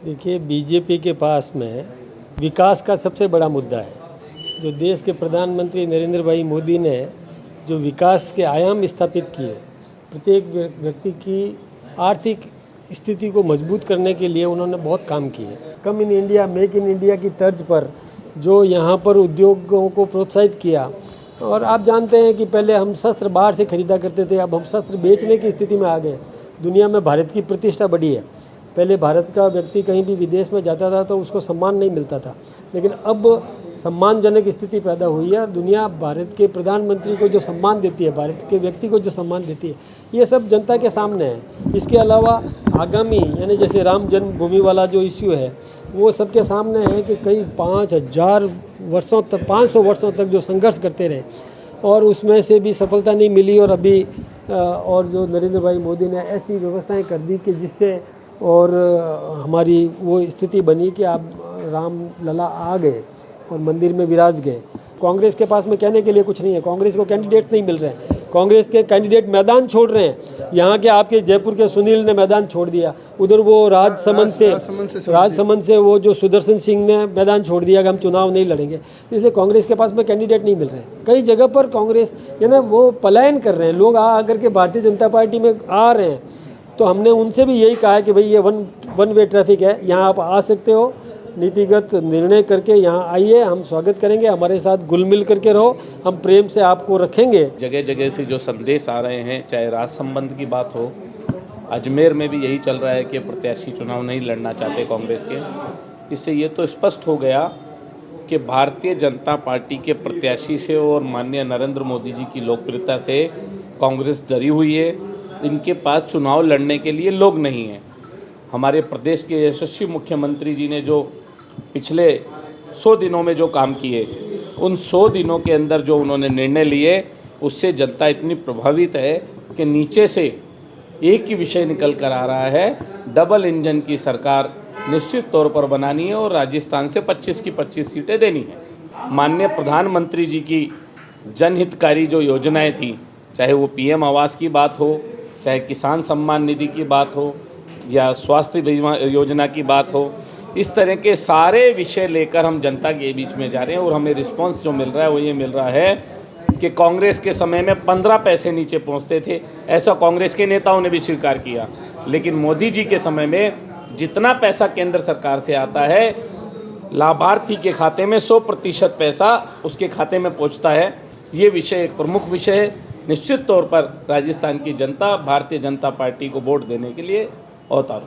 देखिए, बीजेपी के पास में विकास का सबसे बड़ा मुद्दा है। जो देश के प्रधानमंत्री नरेंद्र भाई मोदी ने जो विकास के आयाम स्थापित किए, प्रत्येक व्यक्ति की आर्थिक स्थिति को मजबूत करने के लिए उन्होंने बहुत काम किए। Come in India, make in India की तर्ज पर जो यहाँ पर उद्योगों को प्रोत्साहित किया। और आप जानते हैं कि पहले हम शस्त्र बाहर से खरीदा करते थे, अब हम शस्त्र बेचने की स्थिति में आ गए। दुनिया में भारत की प्रतिष्ठा बढ़ी है। पहले भारत का व्यक्ति कहीं भी विदेश में जाता था तो उसको सम्मान नहीं मिलता था, लेकिन अब सम्मानजनक स्थिति पैदा हुई है और दुनिया भारत के प्रधानमंत्री को जो सम्मान देती है, भारत के व्यक्ति को जो सम्मान देती है, ये सब जनता के सामने है। इसके अलावा आगामी यानी जैसे राम जन्मभूमि वाला जो इश्यू है वो सबके सामने है कि कई 5,000 वर्षों तक, 500 वर्षों तक जो संघर्ष करते रहे और उसमें से भी सफलता नहीं मिली। और अभी और जो नरेंद्र भाई मोदी ने ऐसी व्यवस्थाएं कर दी कि जिससे और हमारी वो स्थिति बनी कि आप राम लला आ गए और मंदिर में विराज गए। कांग्रेस के पास में कहने के लिए कुछ नहीं है, कांग्रेस को कैंडिडेट नहीं मिल रहे हैं, कांग्रेस के कैंडिडेट मैदान छोड़ रहे हैं। यहाँ के आपके जयपुर के सुनील ने मैदान छोड़ दिया, उधर वो राजसमंद से वो जो सुदर्शन सिंह ने मैदान छोड़ दिया कि हम चुनाव नहीं लड़ेंगे। इसलिए कांग्रेस के पास में कैंडिडेट नहीं मिल रहे हैं। कई जगह पर कांग्रेस यानी वो पलायन कर रहे हैं, लोग आकर के भारतीय जनता पार्टी में आ रहे हैं। तो हमने उनसे भी यही कहा कि भाई ये वन वे ट्रैफिक है, यहाँ आप आ सकते हो, नीतिगत निर्णय करके यहाँ आइए, हम स्वागत करेंगे, हमारे साथ घुल मिल करके रहो, हम प्रेम से आपको रखेंगे। जगह जगह से जो संदेश आ रहे हैं, चाहे राज संबंध की बात हो, अजमेर में भी यही चल रहा है कि प्रत्याशी चुनाव नहीं लड़ना चाहते कांग्रेस के। इससे ये तो स्पष्ट हो गया कि भारतीय जनता पार्टी के प्रत्याशी से और माननीय नरेंद्र मोदी जी की लोकप्रियता से कांग्रेस डरी हुई है। इनके पास चुनाव लड़ने के लिए लोग नहीं हैं। हमारे प्रदेश के यशस्वी मुख्यमंत्री जी ने जो पिछले 100 दिनों में जो काम किए, उन 100 दिनों के अंदर जो उन्होंने निर्णय लिए, उससे जनता इतनी प्रभावित है कि नीचे से एक ही विषय निकल कर आ रहा है, डबल इंजन की सरकार निश्चित तौर पर बनानी है और राजस्थान से 25 की 25 सीटें देनी है। माननीय प्रधानमंत्री जी की जनहितकारी जो योजनाएं थी, चाहे वो पीएम आवास की बात हो, चाहे किसान सम्मान निधि की बात हो या स्वास्थ्य बीमा योजना की बात हो, इस तरह के सारे विषय लेकर हम जनता के बीच में जा रहे हैं। और हमें रिस्पांस जो मिल रहा है वो ये मिल रहा है कि कांग्रेस के समय में 15 पैसे नीचे पहुंचते थे, ऐसा कांग्रेस के नेताओं ने भी स्वीकार किया। लेकिन मोदी जी के समय में जितना पैसा केंद्र सरकार से आता है, लाभार्थी के खाते में 100% पैसा उसके खाते में पहुँचता है। ये विषय एक प्रमुख विषय है। निश्चित तौर पर राजस्थान की जनता भारतीय जनता पार्टी को वोट देने के लिए अवतार